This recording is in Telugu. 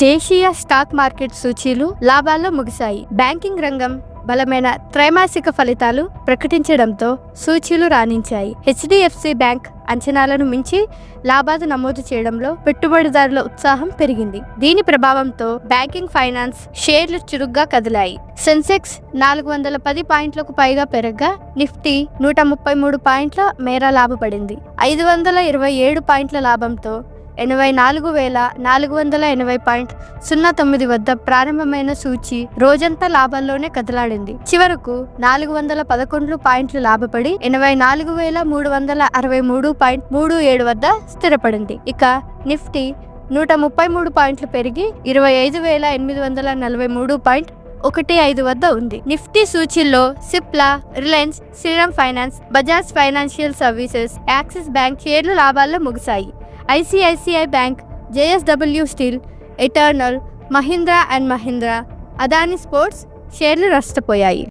దేశీయ స్టాక్ మార్కెట్ సూచీలు లాభాల్లో ముగిశాయి. బ్యాంకింగ్ రంగం బలమైన త్రైమాసిక ఫలితాలు ప్రకటించడంతో సూచీలు రాణించాయి. హెచ్డిఎఫ్సి బ్యాంక్ అంచనాలను మించి లాభాలు నమోదు చేయడంలో పెట్టుబడిదారుల ఉత్సాహం పెరిగింది. దీని ప్రభావంతో బ్యాంకింగ్, ఫైనాన్స్ షేర్లు చురుగ్గా కదిలాయి. సెన్సెక్స్ 410 పాయింట్లకు పైగా పెరగ్గా నిఫ్టీ 133 పాయింట్ల మేర లాభపడింది. 527 పాయింట్ల లాభంతో 84,480.09 వద్ద ప్రారంభమైన సూచీ రోజంతా లాభాల్లోనే కదలాడింది. చివరకు 411 పాయింట్లు లాభపడి 84,363.37 వద్ద స్థిరపడింది. ఇక నిఫ్టీ 133 పాయింట్లు పెరిగి 25,843.15 వద్ద ఉంది. నిఫ్టీ సూచీల్లో Cipla, Reliance, Shriram finance, Bajaj financial services, Axis bank షేర్లు లాభాల్లో ముగిశాయి. ICICI bank, JSW steel, Eternal, Mahindra and Mahindra, Adani sports షేర్లు నష్టపోయాయి.